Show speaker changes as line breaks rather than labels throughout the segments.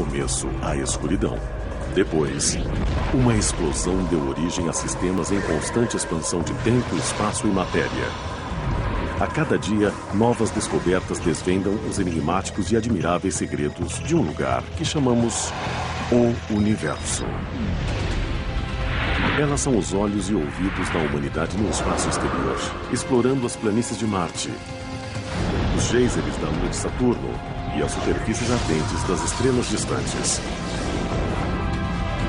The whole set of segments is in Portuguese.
Começo, a escuridão. Depois, uma explosão deu origem a sistemas em constante expansão de tempo, espaço e matéria. A cada dia, novas descobertas desvendam os enigmáticos e admiráveis segredos de um lugar que chamamos o Universo. Elas são os olhos e ouvidos da humanidade no espaço exterior, explorando as planícies de Marte, os geysers da Lua de Saturno e as superfícies ardentes das estrelas distantes.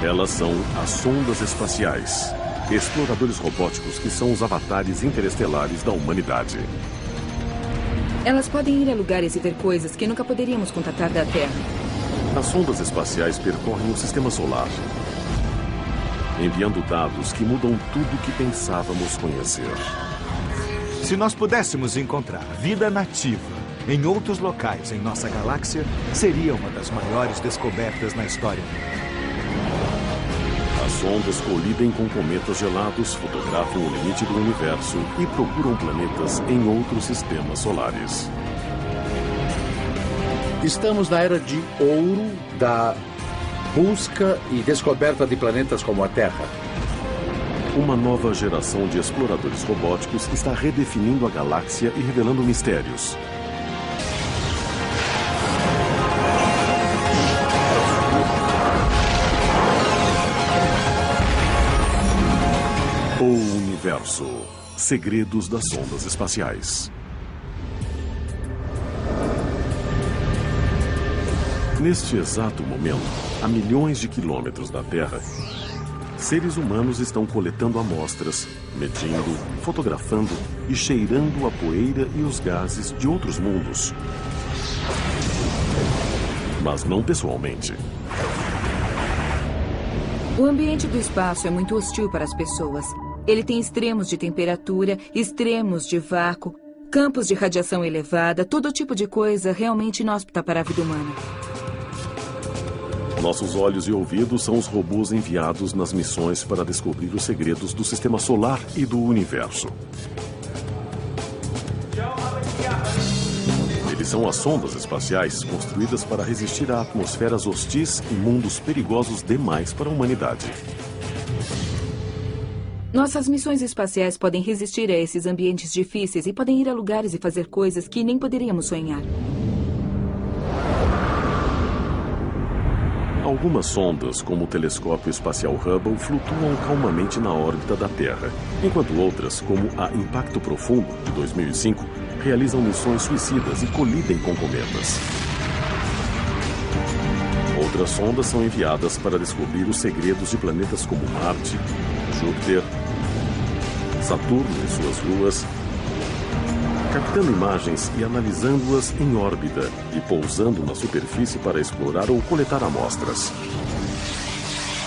Elas são as sondas espaciais, exploradores robóticos que são os avatares interestelares da humanidade.
Elas podem ir a lugares e ver coisas que nunca poderíamos contatar da Terra.
As sondas espaciais percorrem o sistema solar, enviando dados que mudam tudo o que pensávamos conhecer.
Se nós pudéssemos encontrar vida nativa em outros locais em nossa galáxia, seria uma das maiores descobertas na história.
As sondas colidem com cometas gelados, fotografam o limite do universo e procuram planetas em outros sistemas solares.
Estamos na era de ouro da busca e descoberta de planetas como a Terra.
Uma nova geração de exploradores robóticos está redefinindo a galáxia e revelando mistérios. O Universo. Segredos das sondas espaciais. Neste exato momento, a milhões de quilômetros da Terra, seres humanos estão coletando amostras, medindo, fotografando e cheirando a poeira e os gases de outros mundos. Mas não pessoalmente.
O ambiente do espaço é muito hostil para as pessoas. Ele tem extremos de temperatura, extremos de vácuo, campos de radiação elevada, todo tipo de coisa realmente inóspita para a vida humana.
Nossos olhos e ouvidos são os robôs enviados nas missões para descobrir os segredos do sistema solar e do universo. Eles são as sondas espaciais construídas para resistir a atmosferas hostis e mundos perigosos demais para a humanidade.
Nossas missões espaciais podem resistir a esses ambientes difíceis e podem ir a lugares e fazer coisas que nem poderíamos sonhar.
Algumas sondas, como o telescópio espacial Hubble, flutuam calmamente na órbita da Terra, enquanto outras, como a Impacto Profundo, de 2005, realizam missões suicidas e colidem com cometas. Outras sondas são enviadas para descobrir os segredos de planetas como Marte, Júpiter, Saturno e suas luas, captando imagens e analisando-as em órbita e pousando na superfície para explorar ou coletar amostras.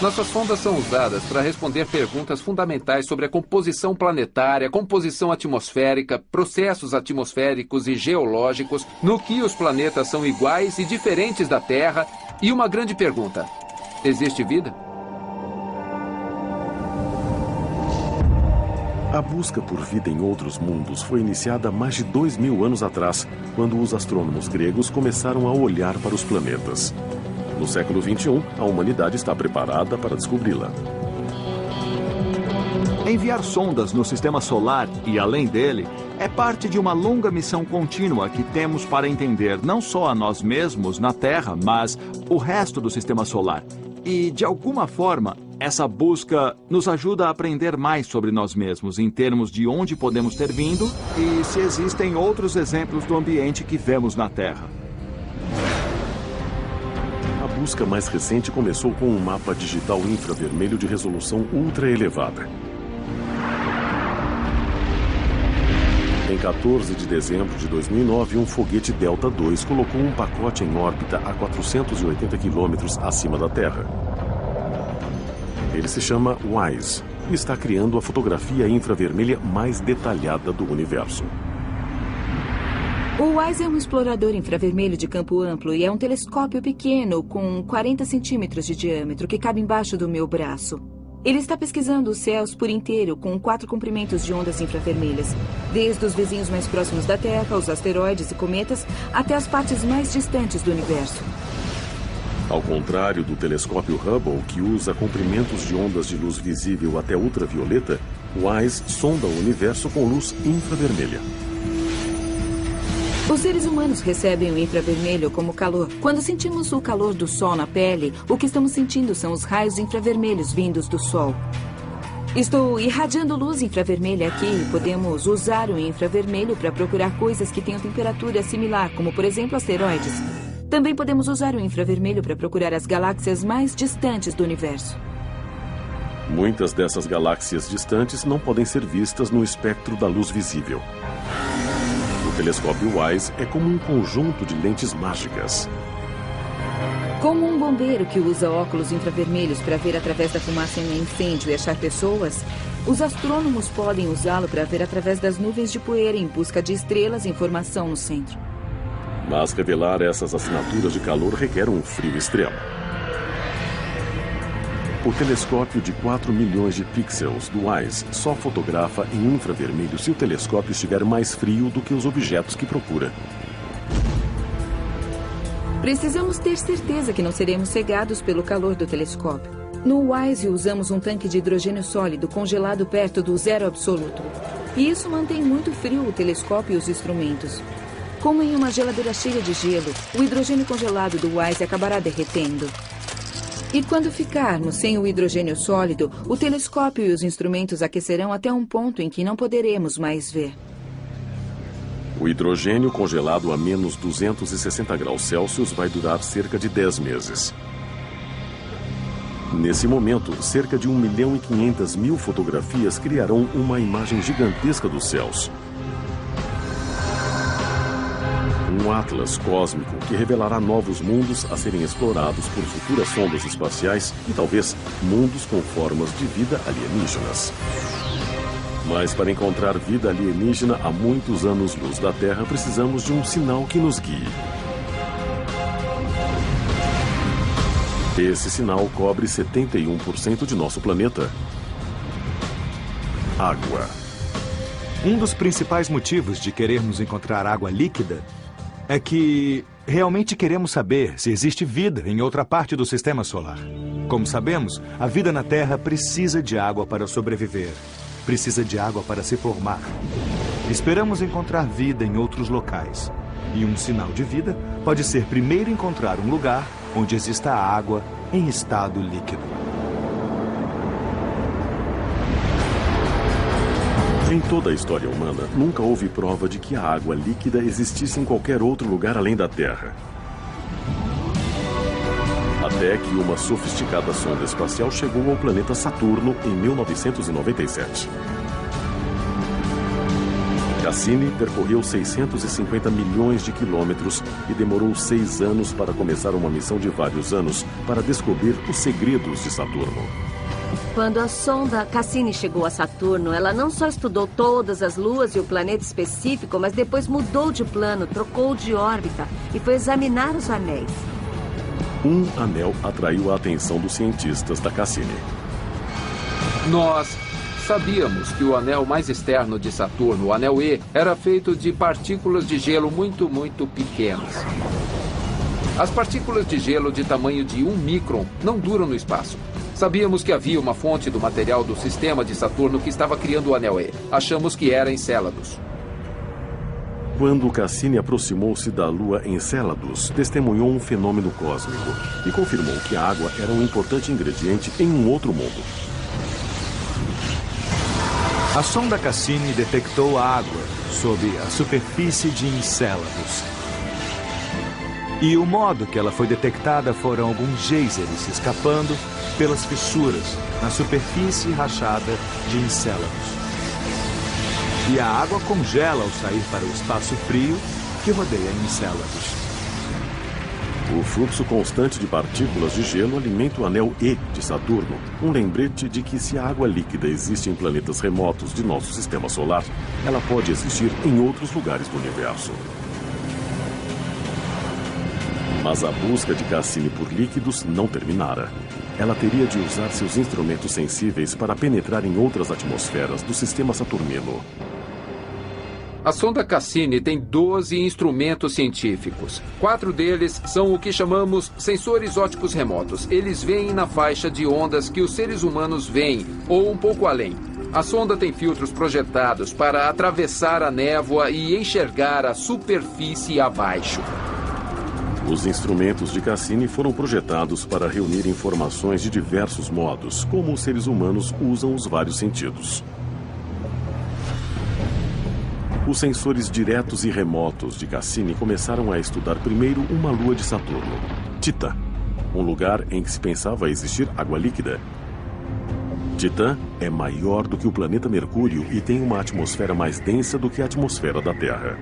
Nossas sondas são usadas para responder perguntas fundamentais sobre a composição planetária, composição atmosférica, processos atmosféricos e geológicos, no que os planetas são iguais e diferentes da Terra, e uma grande pergunta: existe vida?
A busca por vida em outros mundos foi iniciada há mais de 2000 anos atrás, quando os astrônomos gregos começaram a olhar para os planetas. No século XXI, a humanidade está preparada para descobri-la.
Enviar sondas no sistema solar e além dele é parte de uma longa missão contínua que temos para entender não só a nós mesmos na Terra, mas o resto do sistema solar. E, de alguma forma, essa busca nos ajuda a aprender mais sobre nós mesmos, em termos de onde podemos ter vindo e se existem outros exemplos do ambiente que vemos na Terra.
A busca mais recente começou com um mapa digital infravermelho de resolução ultra elevada. Em 14 de dezembro de 2009, um foguete Delta II colocou um pacote em órbita a 480 quilômetros acima da Terra. Ele se chama WISE e está criando a fotografia infravermelha mais detalhada do universo.
O WISE é um explorador infravermelho de campo amplo e é um telescópio pequeno com 40 centímetros de diâmetro que cabe embaixo do meu braço. Ele está pesquisando os céus por inteiro com 4 comprimentos de ondas infravermelhas, desde os vizinhos mais próximos da Terra, os asteroides e cometas, até as partes mais distantes do universo.
Ao contrário do telescópio Hubble, que usa comprimentos de ondas de luz visível até ultravioleta, o WISE sonda o universo com luz infravermelha.
Os seres humanos recebem o infravermelho como calor. Quando sentimos o calor do sol na pele, o que estamos sentindo são os raios infravermelhos vindos do sol. Estou irradiando luz infravermelha aqui e podemos usar o infravermelho para procurar coisas que tenham temperatura similar, como, por exemplo, asteroides. Também podemos usar o infravermelho para procurar as galáxias mais distantes do universo.
Muitas dessas galáxias distantes não podem ser vistas no espectro da luz visível. O telescópio WISE é como um conjunto de lentes mágicas.
Como um bombeiro que usa óculos infravermelhos para ver através da fumaça em um incêndio e achar pessoas, os astrônomos podem usá-lo para ver através das nuvens de poeira em busca de estrelas e informação no centro.
Mas revelar essas assinaturas de calor requer um frio extremo. O telescópio de 4 milhões de pixels do WISE só fotografa em infravermelho se o telescópio estiver mais frio do que os objetos que procura.
Precisamos ter certeza que não seremos cegados pelo calor do telescópio. No WISE usamos um tanque de hidrogênio sólido congelado perto do zero absoluto. E isso mantém muito frio o telescópio e os instrumentos. Como em uma geladeira cheia de gelo, o hidrogênio congelado do WISE acabará derretendo. E quando ficarmos sem o hidrogênio sólido, o telescópio e os instrumentos aquecerão até um ponto em que não poderemos mais ver.
O hidrogênio congelado a menos 260 graus Celsius vai durar cerca de 10 meses. Nesse momento, cerca de 1.500.000 fotografias criarão uma imagem gigantesca dos céus. Um atlas cósmico que revelará novos mundos a serem explorados por futuras sondas espaciais e talvez mundos com formas de vida alienígenas. Mas para encontrar vida alienígena a muitos anos-luz da Terra, precisamos de um sinal que nos guie. Esse sinal cobre 71% de nosso planeta. Água.
Um dos principais motivos de querermos encontrar água líquida é que realmente queremos saber se existe vida em outra parte do sistema solar. Como sabemos, a vida na Terra precisa de água para sobreviver. Precisa de água para se formar. Esperamos encontrar vida em outros locais. E um sinal de vida pode ser primeiro encontrar um lugar onde exista água em estado líquido.
Em toda a história humana, nunca houve prova de que a água líquida existisse em qualquer outro lugar além da Terra. Até que uma sofisticada sonda espacial chegou ao planeta Saturno em 1997. Cassini percorreu 650 milhões de quilômetros e demorou 6 anos para começar uma missão de vários anos para descobrir os segredos de Saturno.
Quando a sonda Cassini chegou a Saturno, ela não só estudou todas as luas e o planeta específico, mas depois mudou de plano, trocou de órbita e foi examinar os anéis.
Um anel atraiu a atenção dos cientistas da Cassini.
Nós sabíamos que o anel mais externo de Saturno, o anel E, era feito de partículas de gelo muito, muito pequenas. As partículas de gelo de tamanho de 1 micron não duram no espaço. Sabíamos que havia uma fonte do material do sistema de Saturno que estava criando o anel E. Achamos que era Encélados.
Quando Cassini aproximou-se da Lua Encélados, testemunhou um fenômeno cósmico e confirmou que a água era um importante ingrediente em um outro mundo.
A sonda Cassini detectou água sob a superfície de Encélados. E o modo que ela foi detectada foram alguns geysers escapando pelas fissuras na superfície rachada de Encélados. E a água congela ao sair para o espaço frio que rodeia Encélados.
O fluxo constante de partículas de gelo alimenta o anel E de Saturno, um lembrete de que se a água líquida existe em planetas remotos de nosso sistema solar, ela pode existir em outros lugares do universo. Mas a busca de Cassini por líquidos não terminara. Ela teria de usar seus instrumentos sensíveis para penetrar em outras atmosferas do sistema saturnino.
A sonda Cassini tem 12 instrumentos científicos. 4 deles são o que chamamos sensores ópticos remotos. Eles veem na faixa de ondas que os seres humanos veem, ou um pouco além. A sonda tem filtros projetados para atravessar a névoa e enxergar a superfície abaixo.
Os instrumentos de Cassini foram projetados para reunir informações de diversos modos, como os seres humanos usam os vários sentidos. Os sensores diretos e remotos de Cassini começaram a estudar primeiro uma lua de Saturno, Titã, um lugar em que se pensava existir água líquida. Titã é maior do que o planeta Mercúrio e tem uma atmosfera mais densa do que a atmosfera da Terra.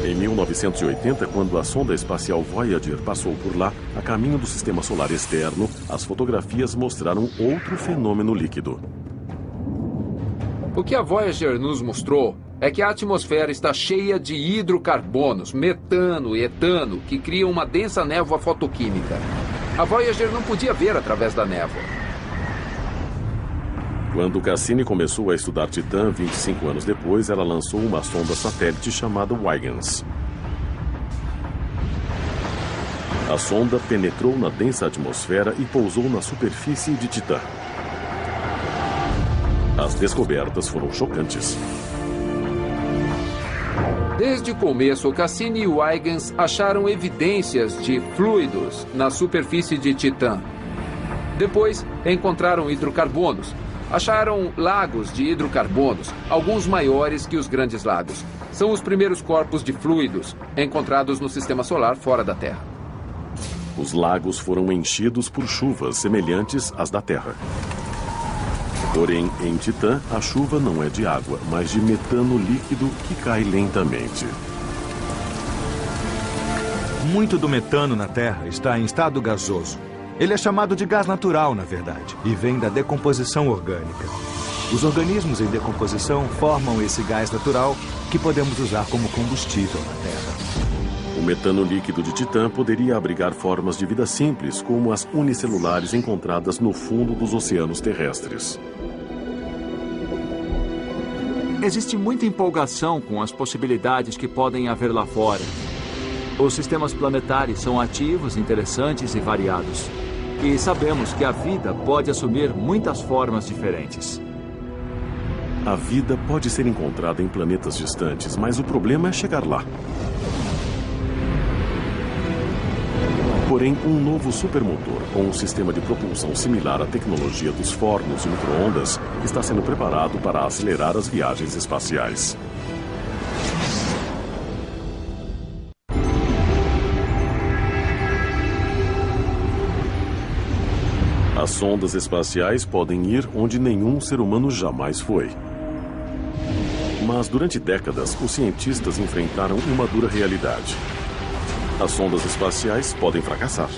Em 1980, quando a sonda espacial Voyager passou por lá, a caminho do sistema solar externo, as fotografias mostraram outro fenômeno líquido.
O que a Voyager nos mostrou é que a atmosfera está cheia de hidrocarbonos, metano e etano, que criam uma densa névoa fotoquímica. A Voyager não podia ver através da névoa.
Quando Cassini começou a estudar Titã, 25 anos depois, ela lançou uma sonda satélite chamada Huygens. A sonda penetrou na densa atmosfera e pousou na superfície de Titã. As descobertas foram chocantes.
Desde o começo, Cassini e Huygens acharam evidências de fluidos na superfície de Titã. Depois, encontraram hidrocarbonos. Acharam lagos de hidrocarbonos, alguns maiores que os grandes lagos. São os primeiros corpos de fluidos encontrados no sistema solar fora da Terra.
Os lagos foram enchidos por chuvas semelhantes às da Terra. Porém, em Titã, a chuva não é de água, mas de metano líquido que cai lentamente.
Muito do metano na Terra está em estado gasoso. Ele é chamado de gás natural, na verdade, e vem da decomposição orgânica. Os organismos em decomposição formam esse gás natural que podemos usar como combustível na Terra.
O metano líquido de Titã poderia abrigar formas de vida simples, como as unicelulares encontradas no fundo dos oceanos terrestres.
Existe muita empolgação com as possibilidades que podem haver lá fora. Os sistemas planetários são ativos, interessantes e variados. E sabemos que a vida pode assumir muitas formas diferentes.
A vida pode ser encontrada em planetas distantes, mas o problema é chegar lá. Porém, um novo supermotor com um sistema de propulsão similar à tecnologia dos fornos de micro-ondas está sendo preparado para acelerar as viagens espaciais. As sondas espaciais podem ir onde nenhum ser humano jamais foi. Mas durante décadas, os cientistas enfrentaram uma dura realidade. As sondas espaciais podem fracassar.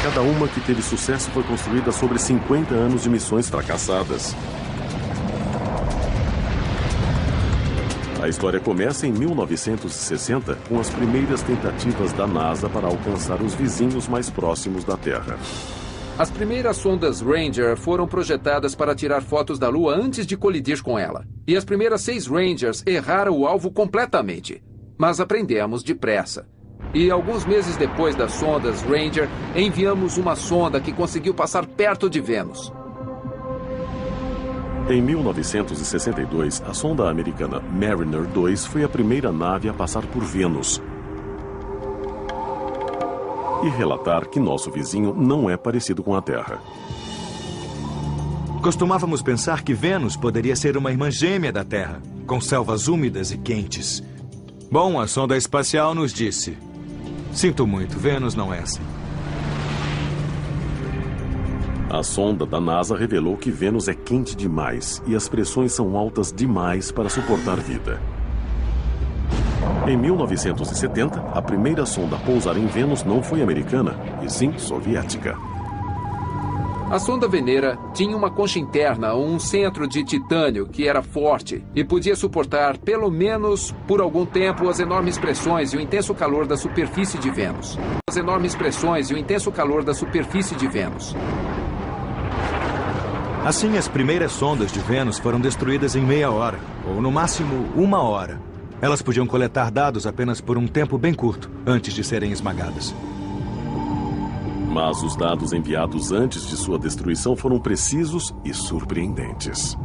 Cada uma que teve sucesso foi construída sobre 50 anos de missões fracassadas. A história começa em 1960, com as primeiras tentativas da NASA para alcançar os vizinhos mais próximos da Terra.
As primeiras sondas Ranger foram projetadas para tirar fotos da Lua antes de colidir com ela. E as primeiras 6 Rangers erraram o alvo completamente. Mas aprendemos depressa. E alguns meses depois das sondas Ranger, enviamos uma sonda que conseguiu passar perto de Vênus.
Em 1962, a sonda americana Mariner 2 foi a primeira nave a passar por Vênus. E relatar que nosso vizinho não é parecido com a Terra.
Costumávamos pensar que Vênus poderia ser uma irmã gêmea da Terra, com selvas úmidas e quentes. Bom, a sonda espacial nos disse: sinto muito, Vênus não é assim.
A sonda da NASA revelou que Vênus é quente demais e as pressões são altas demais para suportar vida. Em 1970, a primeira sonda a pousar em Vênus não foi americana, e sim soviética.
A sonda Venera tinha uma concha interna, um centro de titânio que era forte e podia suportar, pelo menos por algum tempo, as enormes pressões e o intenso calor da superfície de Vênus. As enormes pressões e o intenso calor da superfície de Vênus.
Assim, as primeiras sondas de Vênus foram destruídas em meia hora, ou no máximo 1 hora. Elas podiam coletar dados apenas por um tempo bem curto, antes de serem esmagadas.
Mas os dados enviados antes de sua destruição foram precisos e surpreendentes.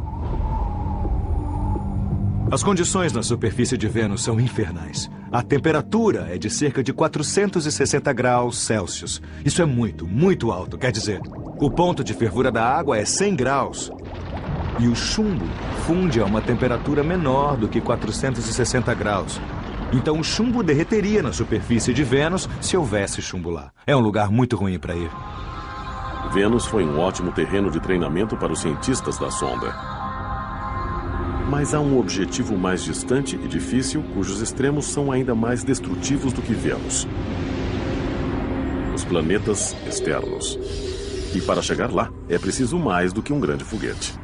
As condições na superfície de Vênus são infernais. A temperatura é de cerca de 460 graus Celsius. Isso é muito, muito alto. Quer dizer, o ponto de fervura da água é 100 graus. E o chumbo funde a uma temperatura menor do que 460 graus. Então o chumbo derreteria na superfície de Vênus se houvesse chumbo lá. É um lugar muito ruim para ir.
Vênus foi um ótimo terreno de treinamento para os cientistas da sonda. Mas há um objetivo mais distante e difícil, cujos extremos são ainda mais destrutivos do que Vênus. Os planetas externos. E para chegar lá, é preciso mais do que um grande foguete.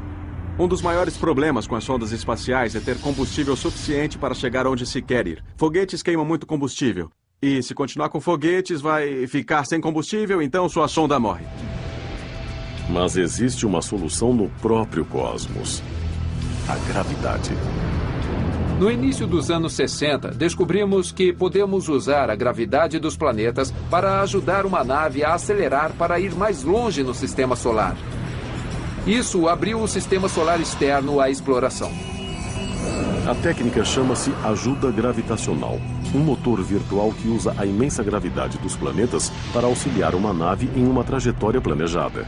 Um dos maiores problemas com as sondas espaciais é ter combustível suficiente para chegar onde se quer ir. Foguetes queimam muito combustível. E se continuar com foguetes, vai ficar sem combustível, então sua sonda morre.
Mas existe uma solução no próprio cosmos. A gravidade.
No início dos anos 60, descobrimos que podemos usar a gravidade dos planetas para ajudar uma nave a acelerar para ir mais longe no sistema solar. Isso abriu o sistema solar externo à exploração.
A técnica chama-se ajuda gravitacional, um motor virtual que usa a imensa gravidade dos planetas para auxiliar uma nave em uma trajetória planejada.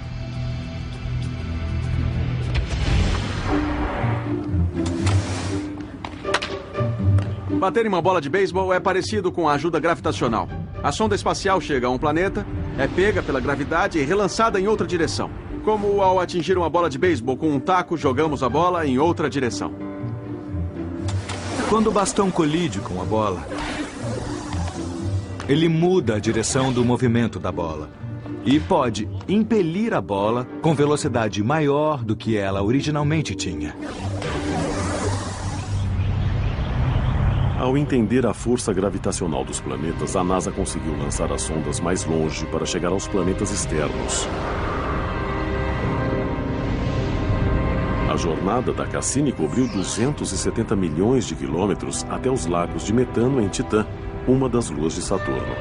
Bater em uma bola de beisebol é parecido com a ajuda gravitacional. A sonda espacial chega a um planeta, é pega pela gravidade e relançada em outra direção. Como ao atingir uma bola de beisebol com um taco, jogamos a bola em outra direção.
Quando o bastão colide com a bola, ele muda a direção do movimento da bola e pode impelir a bola com velocidade maior do que ela originalmente tinha.
Ao entender a força gravitacional dos planetas, a NASA conseguiu lançar as sondas mais longe para chegar aos planetas externos. A jornada da Cassini cobriu 270 milhões de quilômetros até os lagos de metano em Titã, uma das luas de Saturno.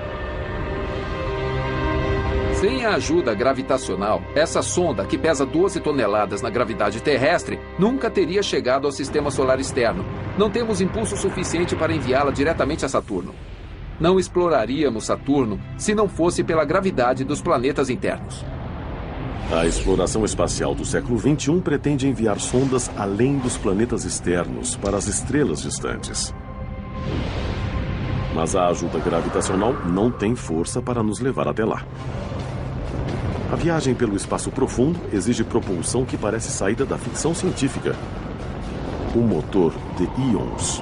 Sem a ajuda gravitacional, essa sonda, que pesa 12 toneladas na gravidade terrestre, nunca teria chegado ao sistema solar externo. Não temos impulso suficiente para enviá-la diretamente a Saturno. Não exploraríamos Saturno se não fosse pela gravidade dos planetas internos.
A exploração espacial do século XXI pretende enviar sondas além dos planetas externos para as estrelas distantes. Mas a ajuda gravitacional não tem força para nos levar até lá. A viagem pelo espaço profundo exige propulsão que parece saída da ficção científica. O motor de íons.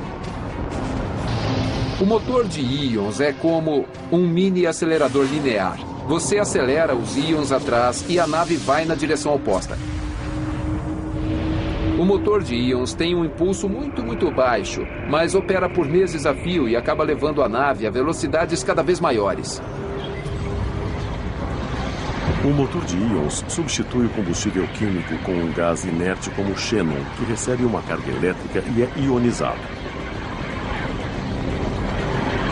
O motor de íons é como um mini acelerador linear. Você acelera os íons atrás e a nave vai na direção oposta. O motor de íons tem um impulso muito baixo, mas opera por meses a fio e acaba levando a nave a velocidades cada vez maiores.
O motor de íons substitui o combustível químico com um gás inerte como o xenon, que recebe uma carga elétrica e é ionizado.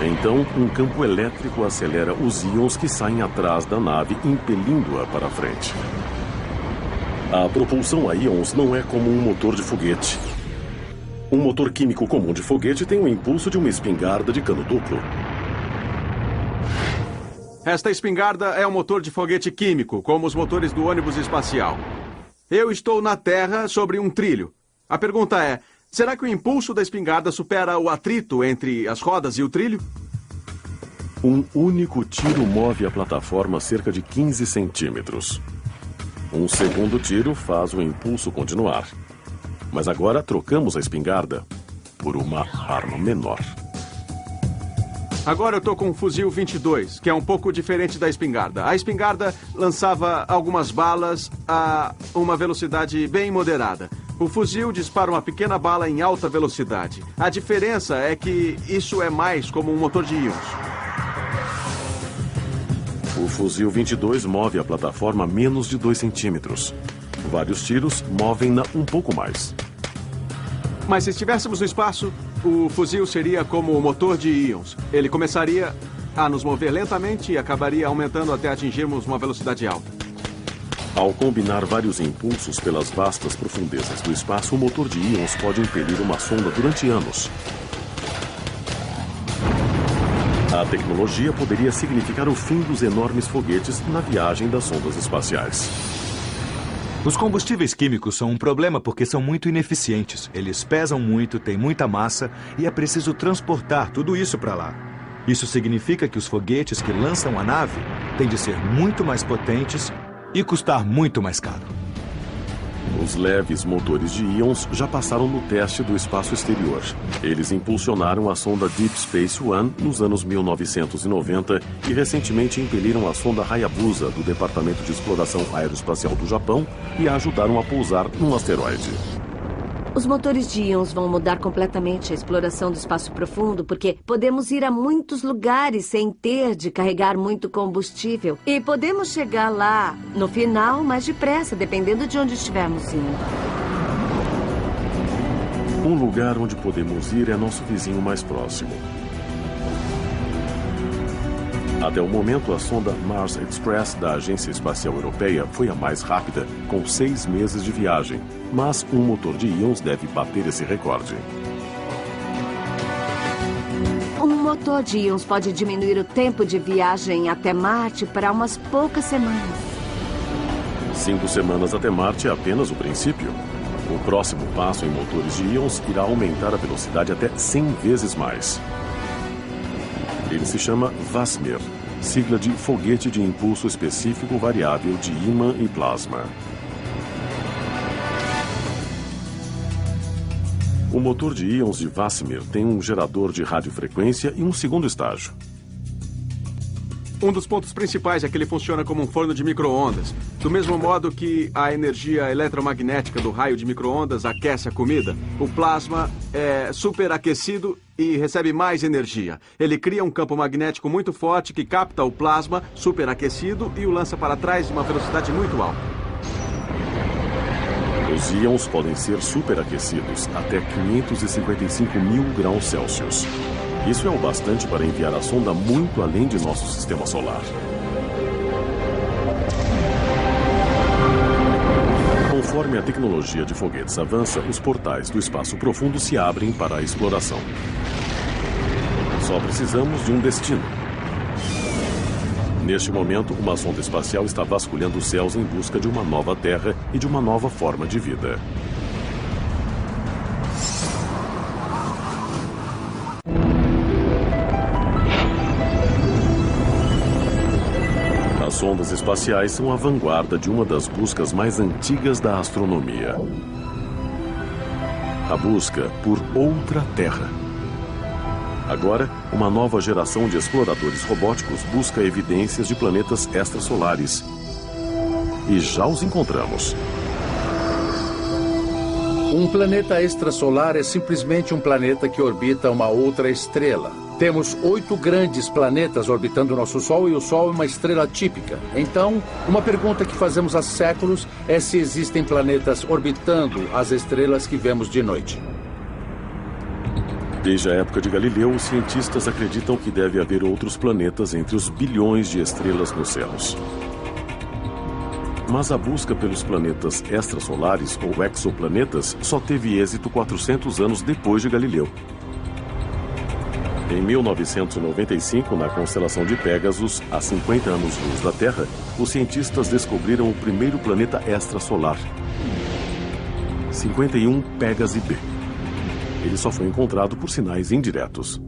Então, um campo elétrico acelera os íons que saem atrás da nave, impelindo-a para frente. A propulsão a íons não é como um motor de foguete. Um motor químico comum de foguete tem o impulso de uma espingarda de cano duplo.
Esta espingarda é um motor de foguete químico, como os motores do ônibus espacial. Eu estou na Terra sobre um trilho. A pergunta é, será que o impulso da espingarda supera o atrito entre as rodas e o trilho?
Um único tiro move a plataforma cerca de 15 centímetros. Um segundo tiro faz o impulso continuar. Mas agora trocamos a espingarda por uma arma menor.
Agora eu estou com um fuzil 22, que é um pouco diferente da espingarda. A espingarda lançava algumas balas a uma velocidade bem moderada. O fuzil dispara uma pequena bala em alta velocidade. A diferença é que isso é mais como um motor de íons.
O fuzil 22 move a plataforma menos de 2 centímetros. Vários tiros movem-na um pouco mais.
Mas se estivéssemos no espaço, o fuzil seria como o motor de íons. Ele começaria a nos mover lentamente e acabaria aumentando até atingirmos uma velocidade alta.
Ao combinar vários impulsos pelas vastas profundezas do espaço, o motor de íons pode impelir uma sonda durante anos. A tecnologia poderia significar o fim dos enormes foguetes na viagem das sondas espaciais.
Os combustíveis químicos são um problema porque são muito ineficientes. Eles pesam muito, têm muita massa e é preciso transportar tudo isso para lá. Isso significa que os foguetes que lançam a nave têm de ser muito mais potentes e custar muito mais caro.
Os leves motores de íons já passaram no teste do espaço exterior. Eles impulsionaram a sonda Deep Space One nos anos 1990 e recentemente impeliram a sonda Hayabusa do Departamento de Exploração Aeroespacial do Japão e a ajudaram a pousar num asteroide.
Os motores de íons vão mudar completamente a exploração do espaço profundo, porque podemos ir a muitos lugares sem ter de carregar muito combustível. E podemos chegar lá, no final, mais depressa, dependendo de onde estivermos indo.
Um lugar onde podemos ir é nosso vizinho mais próximo. Até o momento, a sonda Mars Express da Agência Espacial Europeia foi a mais rápida, com 6 meses de viagem. Mas um motor de íons deve bater esse recorde.
Um motor de íons pode diminuir o tempo de viagem até Marte para umas poucas semanas.
5 semanas até Marte é apenas o princípio. O próximo passo em motores de íons irá aumentar a velocidade até 100 vezes mais. Ele se chama VASMIR, sigla de Foguete de Impulso Específico Variável de Ímã e Plasma. O motor de íons de VASMIR tem um gerador de radiofrequência e um segundo estágio.
Um dos pontos principais é que ele funciona como um forno de micro-ondas. Do mesmo modo que a energia eletromagnética do raio de micro-ondas aquece a comida, o plasma é superaquecido e recebe mais energia. Ele cria um campo magnético muito forte que capta o plasma superaquecido e o lança para trás em uma velocidade muito alta.
Os íons podem ser superaquecidos até 555 mil graus Celsius. Isso é o bastante para enviar a sonda muito além de nosso sistema solar. Conforme a tecnologia de foguetes avança, os portais do espaço profundo se abrem para a exploração. Só precisamos de um destino. Neste momento, uma sonda espacial está vasculhando os céus em busca de uma nova Terra e de uma nova forma de vida. As sondas espaciais são a vanguarda de uma das buscas mais antigas da astronomia. A busca por outra Terra. Agora, uma nova geração de exploradores robóticos busca evidências de planetas extrasolares. E já os encontramos.
Um planeta extrasolar é simplesmente um planeta que orbita uma outra estrela. Temos 8 grandes planetas orbitando o nosso Sol e o Sol é uma estrela típica. Então, uma pergunta que fazemos há séculos é se existem planetas orbitando as estrelas que vemos de noite.
Desde a época de Galileu, os cientistas acreditam que deve haver outros planetas entre os bilhões de estrelas nos céus. Mas a busca pelos planetas extrasolares ou exoplanetas só teve êxito 400 anos depois de Galileu. Em 1995, na constelação de Pégasus, a 50 anos-luz da Terra, os cientistas descobriram o primeiro planeta extrasolar, 51 Pégase B. Ele só foi encontrado por sinais indiretos.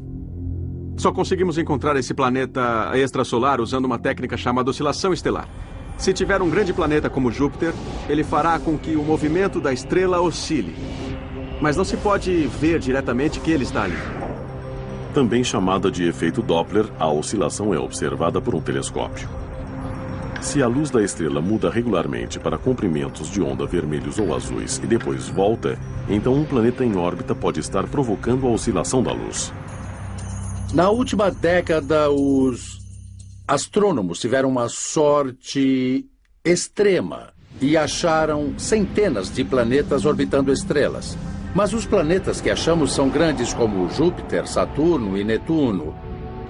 Só conseguimos encontrar esse planeta extrasolar usando uma técnica chamada oscilação estelar. Se tiver um grande planeta como Júpiter, ele fará com que o movimento da estrela oscile. Mas não se pode ver diretamente que ele está ali.
Também chamada de efeito Doppler, a oscilação é observada por um telescópio. Se a luz da estrela muda regularmente para comprimentos de onda vermelhos ou azuis e depois volta, então um planeta em órbita pode estar provocando a oscilação da luz.
Na última década, os astrônomos tiveram uma sorte extrema. e acharam centenas de planetas orbitando estrelas. Mas os planetas que achamos são grandes como Júpiter, Saturno e Netuno.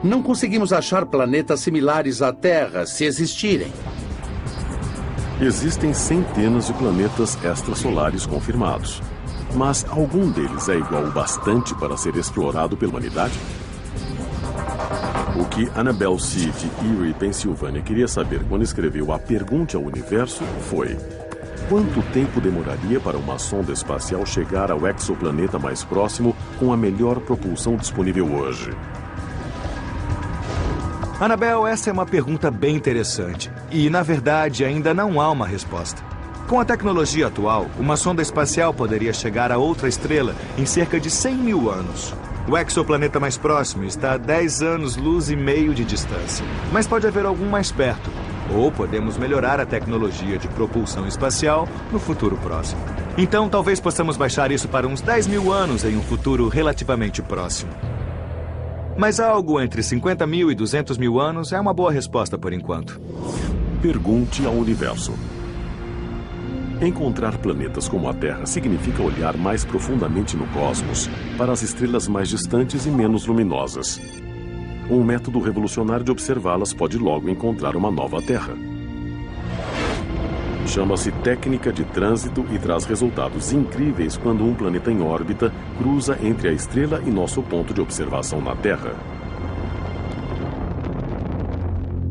Não conseguimos achar planetas similares à Terra, se existirem.
Existem centenas de planetas extrasolares confirmados. Mas algum deles é igual o bastante para ser explorado pela humanidade? O que Annabelle C. de Erie, Pensilvânia, queria saber quando escreveu A Pergunta ao Universo foi: quanto tempo demoraria para uma sonda espacial chegar ao exoplaneta mais próximo com a melhor propulsão disponível hoje?
Annabelle, essa é uma pergunta bem interessante. E, na verdade, ainda não há uma resposta. Com a tecnologia atual, uma sonda espacial poderia chegar a outra estrela em cerca de 100 mil anos. O exoplaneta mais próximo está a 10 anos-luz e meio de distância. Mas pode haver algum mais perto. Ou podemos melhorar a tecnologia de propulsão espacial no futuro próximo. Então, talvez possamos baixar isso para uns 10 mil anos em um futuro relativamente próximo. Mas algo entre 50 mil e 200 mil anos é uma boa resposta por enquanto.
Pergunte ao universo. Encontrar planetas como a Terra significa olhar mais profundamente no cosmos, para as estrelas mais distantes e menos luminosas. Um método revolucionário de observá-las pode logo encontrar uma nova Terra. Chama-se técnica de trânsito e traz resultados incríveis quando um planeta em órbita cruza entre a estrela e nosso ponto de observação na Terra.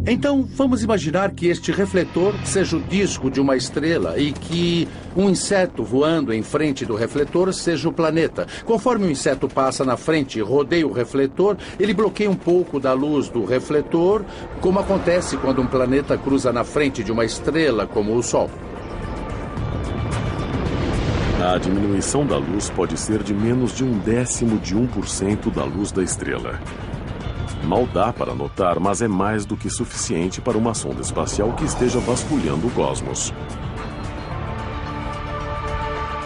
Então, vamos imaginar que este refletor seja o disco de uma estrela e que um inseto voando em frente do refletor seja o planeta. Conforme o inseto passa na frente e rodeia o refletor, ele bloqueia um pouco da luz do refletor, como acontece quando um planeta cruza na frente de uma estrela, como o Sol.
A diminuição da luz pode ser de menos de 0,1% da luz da estrela. Mal dá para notar, mas é mais do que suficiente para uma sonda espacial que esteja vasculhando o cosmos.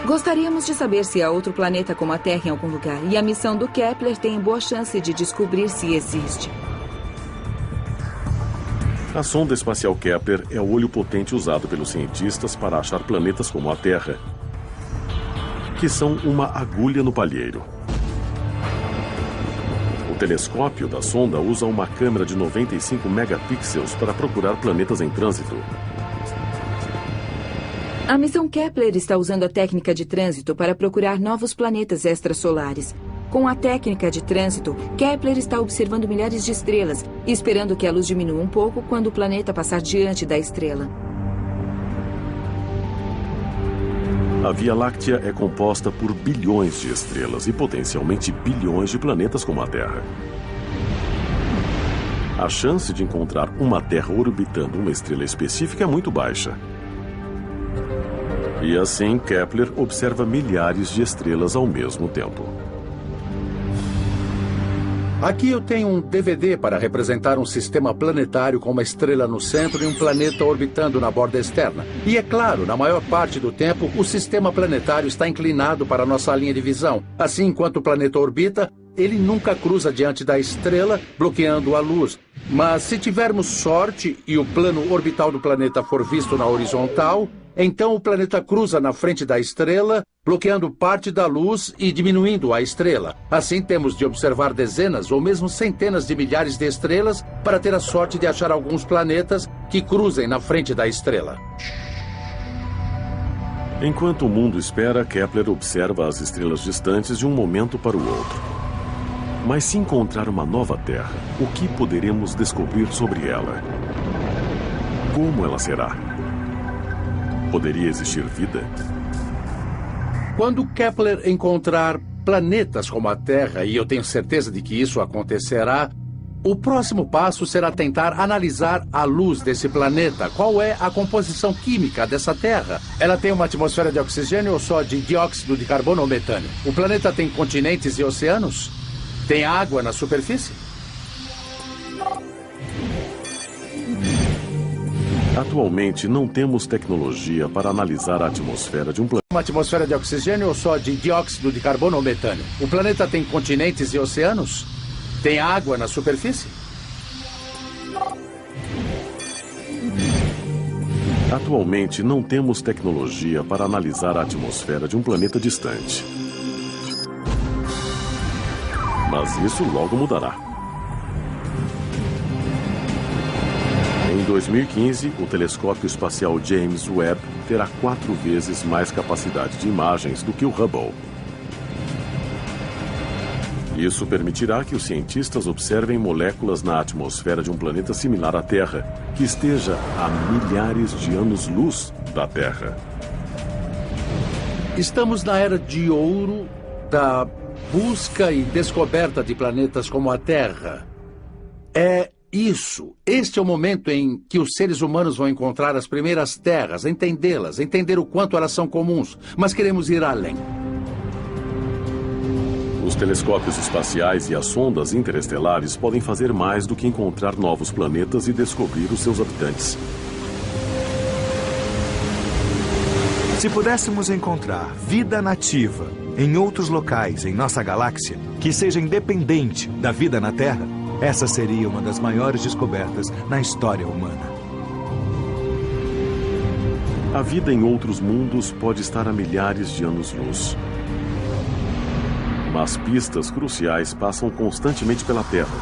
Gostaríamos de saber se há outro planeta como a Terra em algum lugar, e a missão do Kepler tem boa chance de descobrir se existe.
A sonda espacial Kepler é o olho potente usado pelos cientistas para achar planetas como a Terra, que são uma agulha no palheiro. O telescópio da sonda usa uma câmera de 95 megapixels para procurar planetas em trânsito.
A missão Kepler está usando a técnica de trânsito para procurar novos planetas extrasolares. Com a técnica de trânsito, Kepler está observando milhares de estrelas e esperando que a luz diminua um pouco quando o planeta passar diante da estrela.
A Via Láctea é composta por bilhões de estrelas e potencialmente bilhões de planetas como a Terra. A chance de encontrar uma Terra orbitando uma estrela específica é muito baixa. E assim, Kepler observa milhares de estrelas ao mesmo tempo.
Aqui eu tenho um DVD para representar um sistema planetário com uma estrela no centro e um planeta orbitando na borda externa. E é claro, na maior parte do tempo, o sistema planetário está inclinado para a nossa linha de visão. Assim, enquanto o planeta orbita, ele nunca cruza diante da estrela, bloqueando a luz. Mas se tivermos sorte e o plano orbital do planeta for visto na horizontal, então o planeta cruza na frente da estrela, bloqueando parte da luz e diminuindo a estrela. Assim, temos de observar dezenas ou mesmo centenas de milhares de estrelas para ter a sorte de achar alguns planetas que cruzem na frente da estrela.
Enquanto o mundo espera, Kepler observa as estrelas distantes de um momento para o outro. Mas se encontrar uma nova Terra, o que poderemos descobrir sobre ela? Como ela será? Poderia existir vida?
Quando Kepler encontrar planetas como a Terra, e eu tenho certeza de que isso acontecerá, o próximo passo será tentar analisar a luz desse planeta. Qual é a composição química dessa Terra? Ela tem uma atmosfera de oxigênio ou só de dióxido de carbono ou metano? O planeta tem continentes e oceanos? Tem água na superfície?
Atualmente, não temos tecnologia para analisar a atmosfera de um planeta.
Uma atmosfera de oxigênio ou só de dióxido de carbono ou metano? O planeta tem continentes e oceanos? Tem água na superfície?
Atualmente, não temos tecnologia para analisar a atmosfera de um planeta distante. Mas isso logo mudará. Em 2015, o telescópio espacial James Webb terá 4 vezes mais capacidade de imagens do que o Hubble. Isso permitirá que os cientistas observem moléculas na atmosfera de um planeta similar à Terra, que esteja a milhares de anos-luz da Terra.
Estamos na era de ouro da busca e descoberta de planetas como a Terra. Este é o momento em que os seres humanos vão encontrar as primeiras terras, entendê-las, entender o quanto elas são comuns, mas queremos ir além.
Os telescópios espaciais e as sondas interestelares podem fazer mais do que encontrar novos planetas e descobrir os seus habitantes.
Se pudéssemos encontrar vida nativa em outros locais em nossa galáxia, que seja independente da vida na Terra, essa seria uma das maiores descobertas na história humana.
A vida em outros mundos pode estar a milhares de anos-luz. Mas pistas cruciais passam constantemente pela Terra.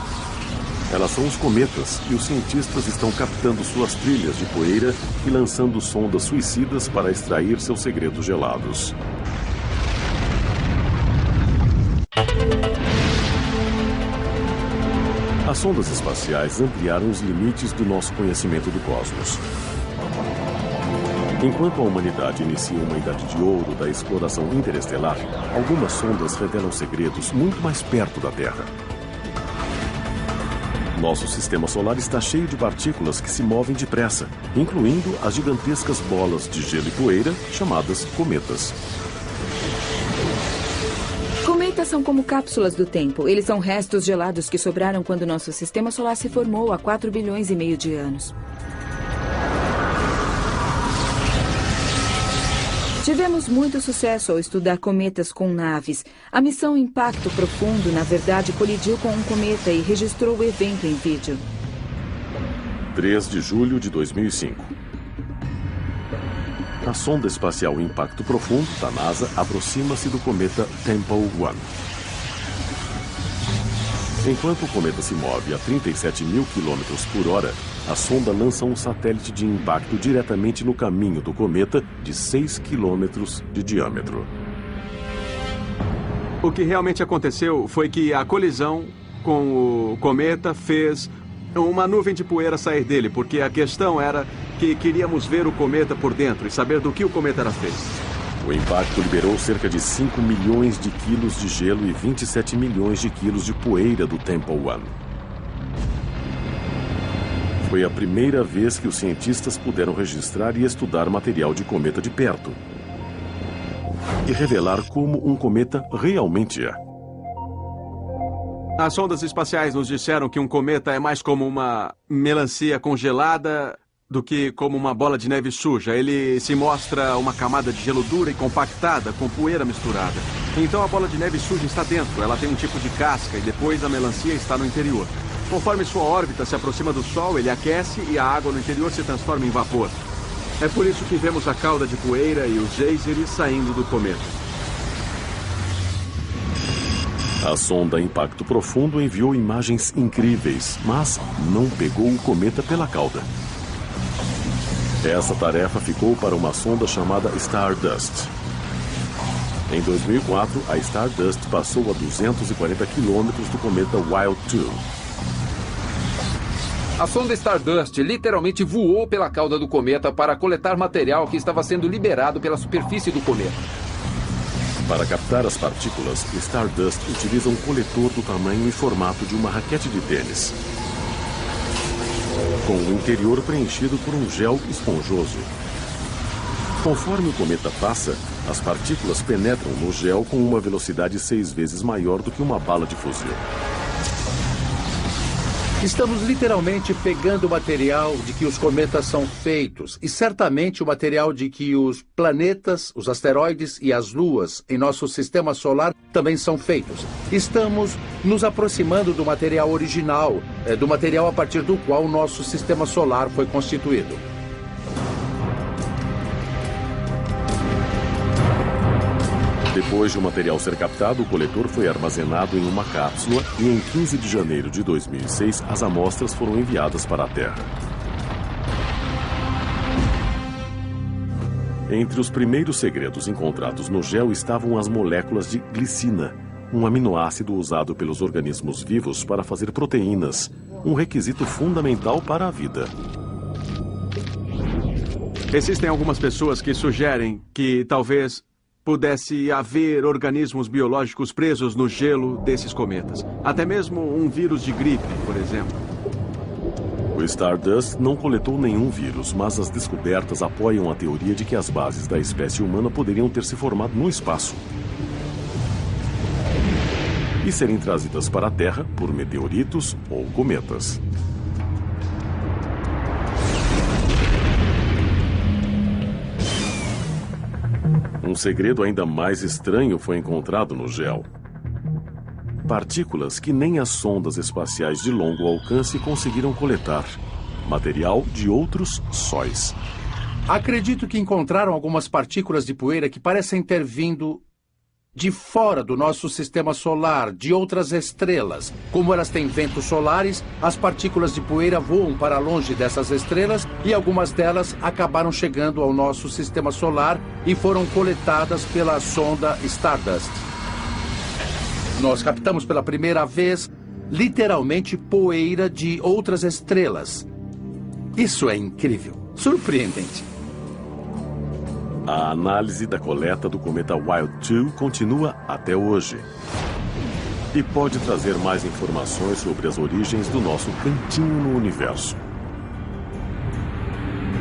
Elas são os cometas e os cientistas estão captando suas trilhas de poeira e lançando sondas suicidas para extrair seus segredos gelados. As sondas espaciais ampliaram os limites do nosso conhecimento do cosmos. Enquanto a humanidade inicia uma idade de ouro da exploração interestelar, algumas sondas revelam segredos muito mais perto da Terra. Nosso sistema solar está cheio de partículas que se movem depressa, incluindo as gigantescas bolas de gelo e poeira chamadas cometas.
Cometas são como cápsulas do tempo. Eles são restos gelados que sobraram quando nosso sistema solar se formou há 4,5 bilhões de anos. Tivemos muito sucesso ao estudar cometas com naves. A missão Impacto Profundo, na verdade, colidiu com um cometa e registrou o evento em vídeo.
3 de julho de 2005. A sonda espacial Impacto Profundo, da NASA, aproxima-se do cometa Tempel 1. Enquanto o cometa se move a 37 mil quilômetros por hora, a sonda lança um satélite de impacto diretamente no caminho do cometa de 6 quilômetros de diâmetro.
O que realmente aconteceu foi que a colisão com o cometa fez uma nuvem de poeira sair dele, porque a questão era que queríamos ver o cometa por dentro e saber do que o cometa era feito.
O impacto liberou cerca de 5 milhões de quilos de gelo e 27 milhões de quilos de poeira do Tempel 1. Foi a primeira vez que os cientistas puderam registrar e estudar material de cometa de perto e revelar como um cometa realmente é.
As sondas espaciais nos disseram que um cometa é mais como uma melancia congelada do que como uma bola de neve suja. Ele se mostra uma camada de gelo dura e compactada, com poeira misturada. Então a bola de neve suja está dentro, ela tem um tipo de casca e depois a melancia está no interior. Conforme sua órbita se aproxima do Sol, ele aquece e a água no interior se transforma em vapor. É por isso que vemos a cauda de poeira e os geysers saindo do cometa.
A sonda Impacto Profundo enviou imagens incríveis, mas não pegou o cometa pela cauda. Essa tarefa ficou para uma sonda chamada Stardust. Em 2004, a Stardust passou a 240 quilômetros do cometa Wild 2.
A sonda Stardust literalmente voou pela cauda do cometa para coletar material que estava sendo liberado pela superfície do cometa.
Para captar as partículas, Stardust utiliza um coletor do tamanho e formato de uma raquete de tênis, com o interior preenchido por um gel esponjoso. Conforme o cometa passa, as partículas penetram no gel com uma velocidade 6 vezes maior do que uma bala de fuzil.
Estamos literalmente pegando o material de que os cometas são feitos e certamente o material de que os planetas, os asteroides e as luas em nosso sistema solar também são feitos. Estamos nos aproximando do material original, do material a partir do qual o nosso sistema solar foi constituído.
Depois de o material ser captado, o coletor foi armazenado em uma cápsula e em 15 de janeiro de 2006, as amostras foram enviadas para a Terra. Entre os primeiros segredos encontrados no gel estavam as moléculas de glicina, um aminoácido usado pelos organismos vivos para fazer proteínas, um requisito fundamental para a vida.
Existem algumas pessoas que sugerem que talvez pudesse haver organismos biológicos presos no gelo desses cometas. Até mesmo um vírus de gripe, por exemplo.
O Stardust não coletou nenhum vírus, mas as descobertas apoiam a teoria de que as bases da espécie humana poderiam ter se formado no espaço e serem trazidas para a Terra por meteoritos ou cometas. Um segredo ainda mais estranho foi encontrado no gel. Partículas que nem as sondas espaciais de longo alcance conseguiram coletar. Material de outros sóis.
Acredito que encontraram algumas partículas de poeira que parecem ter vindo de fora do nosso sistema solar, de outras estrelas. Como elas têm ventos solares, as partículas de poeira voam para longe dessas estrelas e algumas delas acabaram chegando ao nosso sistema solar e foram coletadas pela sonda Stardust. Nós captamos pela primeira vez, literalmente, poeira de outras estrelas. Isso é incrível, surpreendente.
A análise da coleta do cometa Wild 2 continua até hoje. E pode trazer mais informações sobre as origens do nosso cantinho no universo.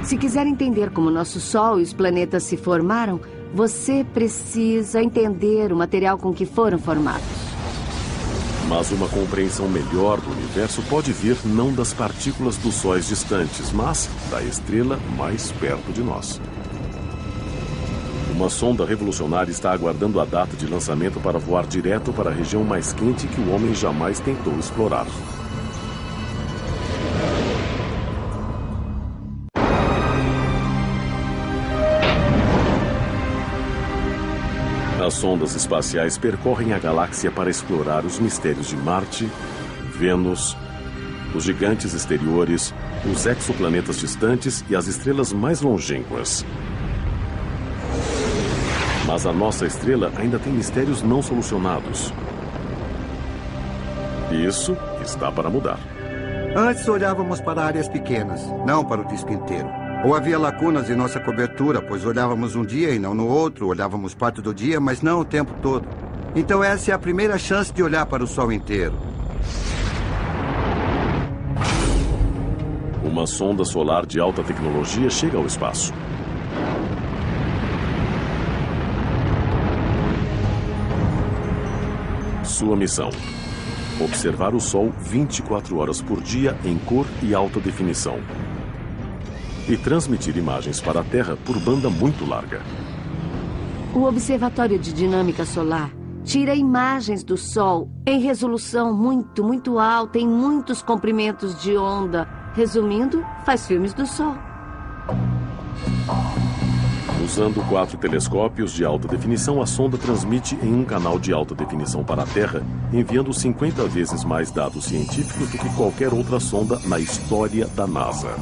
Se quiser entender como nosso Sol e os planetas se formaram, você precisa entender o material com que foram formados.
Mas uma compreensão melhor do universo pode vir não das partículas dos sóis distantes, mas da estrela mais perto de nós. Uma sonda revolucionária está aguardando a data de lançamento para voar direto para a região mais quente que o homem jamais tentou explorar. As sondas espaciais percorrem a galáxia para explorar os mistérios de Marte, Vênus, os gigantes exteriores, os exoplanetas distantes e as estrelas mais longínquas. Mas a nossa estrela ainda tem mistérios não solucionados. Isso está para mudar.
Antes olhávamos para áreas pequenas, não para o disco inteiro. Ou havia lacunas em nossa cobertura, pois olhávamos um dia e não no outro, olhávamos parte do dia, mas não o tempo todo. Então essa é a primeira chance de olhar para o Sol inteiro.
Uma sonda solar de alta tecnologia chega ao espaço. Sua missão: observar o Sol 24 horas por dia em cor e alta definição. E transmitir imagens para a Terra por banda muito larga.
O Observatório de Dinâmica Solar tira imagens do Sol em resolução muito alta, em muitos comprimentos de onda. Resumindo, faz filmes do Sol.
Usando 4 telescópios de alta definição, a sonda transmite em um canal de alta definição para a Terra, enviando 50 vezes mais dados científicos do que qualquer outra sonda na história da NASA.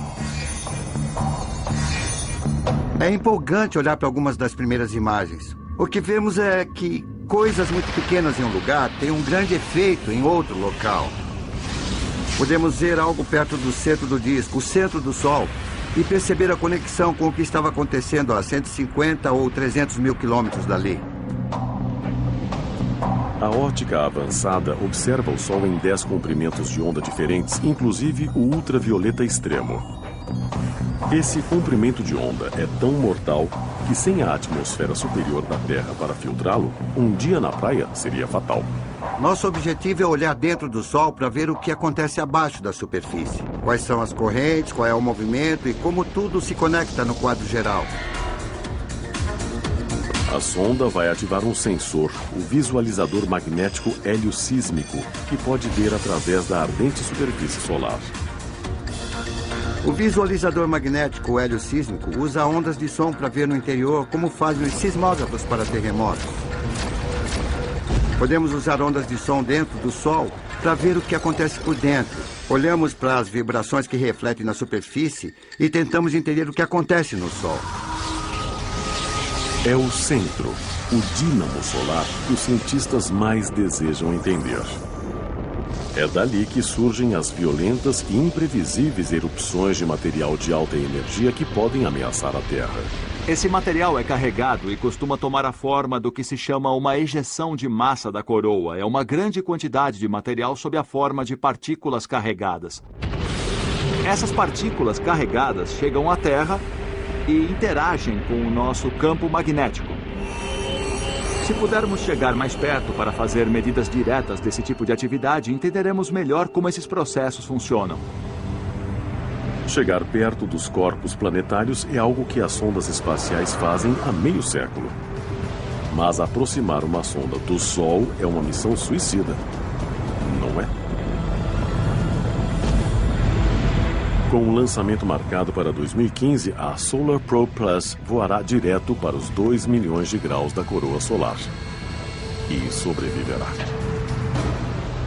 É empolgante olhar para algumas das primeiras imagens. O que vemos é que coisas muito pequenas em um lugar têm um grande efeito em outro local. Podemos ver algo perto do centro do disco, o centro do Sol, e perceber a conexão com o que estava acontecendo a 150 ou 300 mil quilômetros dali.
A ótica avançada observa o Sol em 10 comprimentos de onda diferentes, inclusive o ultravioleta extremo. Esse comprimento de onda é tão mortal que, sem a atmosfera superior da Terra para filtrá-lo, um dia na praia seria fatal.
Nosso objetivo é olhar dentro do Sol para ver o que acontece abaixo da superfície. Quais são as correntes, qual é o movimento e como tudo se conecta no quadro geral.
A sonda vai ativar um sensor, o visualizador magnético heliosísmico, que pode ver através da ardente superfície solar.
O visualizador magnético heliosísmico usa ondas de som para ver no interior como fazem os sismógrafos para terremotos. Podemos usar ondas de som dentro do Sol para ver o que acontece por dentro. Olhamos para as vibrações que refletem na superfície e tentamos entender o que acontece no Sol.
É o centro, o dínamo solar, que os cientistas mais desejam entender. É dali que surgem as violentas e imprevisíveis erupções de material de alta energia que podem ameaçar a Terra.
Esse material é carregado e costuma tomar a forma do que se chama uma ejeção de massa da coroa. É uma grande quantidade de material sob a forma de partículas carregadas. Essas partículas carregadas chegam à Terra e interagem com o nosso campo magnético. Se pudermos chegar mais perto para fazer medidas diretas desse tipo de atividade, entenderemos melhor como esses processos funcionam.
Chegar perto dos corpos planetários é algo que as sondas espaciais fazem há meio século. Mas aproximar uma sonda do Sol é uma missão suicida, não é? Com o lançamento marcado para 2015, a Solar Probe Plus voará direto para os 2 milhões de graus da coroa solar. E sobreviverá.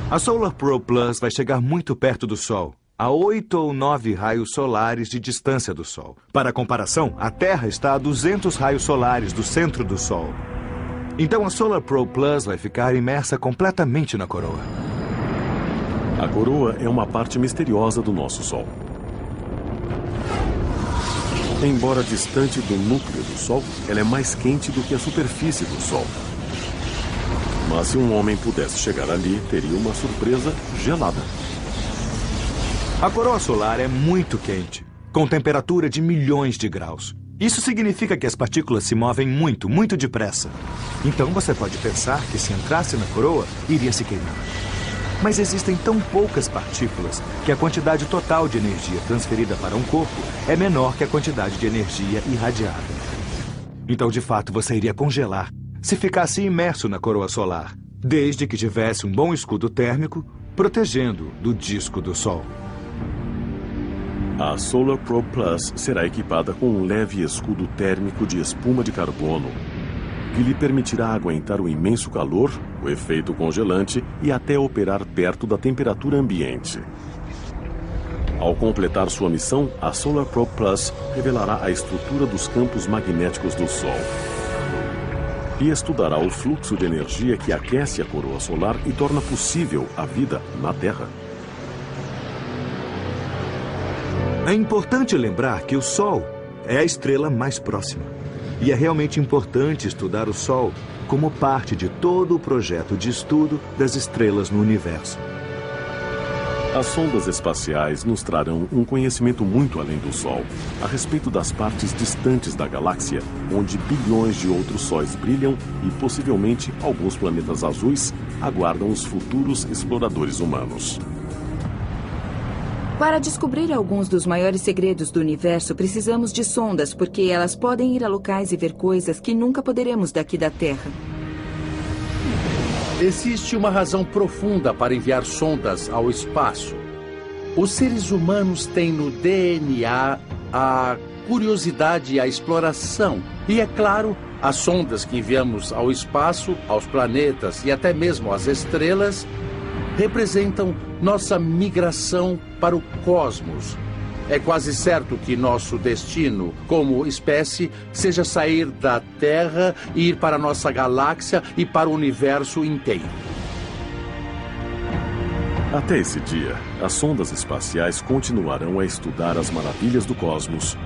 A Solar Probe Plus vai chegar muito perto do Sol, a 8 ou 9 raios solares de distância do Sol. Para comparação, a Terra está a 200 raios solares do centro do Sol. Então a Solar Probe Plus vai ficar imersa completamente na coroa.
A coroa é uma parte misteriosa do nosso Sol. Embora distante do núcleo do Sol, ela é mais quente do que a superfície do Sol. Mas se um homem pudesse chegar ali, teria uma surpresa gelada.
A coroa solar é muito quente, com temperatura de milhões de graus. Isso significa que as partículas se movem muito, muito depressa. Então você pode pensar que se entrasse na coroa, iria se queimar. Mas existem tão poucas partículas que a quantidade total de energia transferida para um corpo é menor que a quantidade de energia irradiada. Então, de fato, você iria congelar se ficasse imerso na coroa solar, desde que tivesse um bom escudo térmico protegendo do disco do Sol.
A Solar Probe Plus será equipada com um leve escudo térmico de espuma de carbono, que lhe permitirá aguentar o imenso calor, o efeito congelante e até operar perto da temperatura ambiente. Ao completar sua missão, a Solar Probe Plus revelará a estrutura dos campos magnéticos do Sol e estudará o fluxo de energia que aquece a coroa solar e torna possível a vida na Terra.
É importante lembrar que o Sol é a estrela mais próxima. E é realmente importante estudar o Sol como parte de todo o projeto de estudo das estrelas no universo.
As sondas espaciais nos trarão um conhecimento muito além do Sol, a respeito das partes distantes da galáxia, onde bilhões de outros sóis brilham e possivelmente alguns planetas azuis aguardam os futuros exploradores humanos.
Para descobrir alguns dos maiores segredos do universo, precisamos de sondas, porque elas podem ir a locais e ver coisas que nunca poderemos daqui da Terra.
Existe uma razão profunda para enviar sondas ao espaço. Os seres humanos têm no DNA a curiosidade e a exploração. E, é claro, as sondas que enviamos ao espaço, aos planetas e até mesmo às estrelas representam nossa migração para o cosmos. É quase certo que nosso destino, como espécie, seja sair da Terra e ir para a nossa galáxia e para o universo inteiro.
Até esse dia, as sondas espaciais continuarão a estudar as maravilhas do cosmos.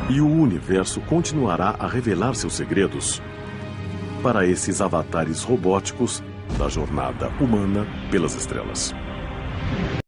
E o universo continuará a revelar seus segredos para esses avatares robóticos da jornada humana pelas estrelas.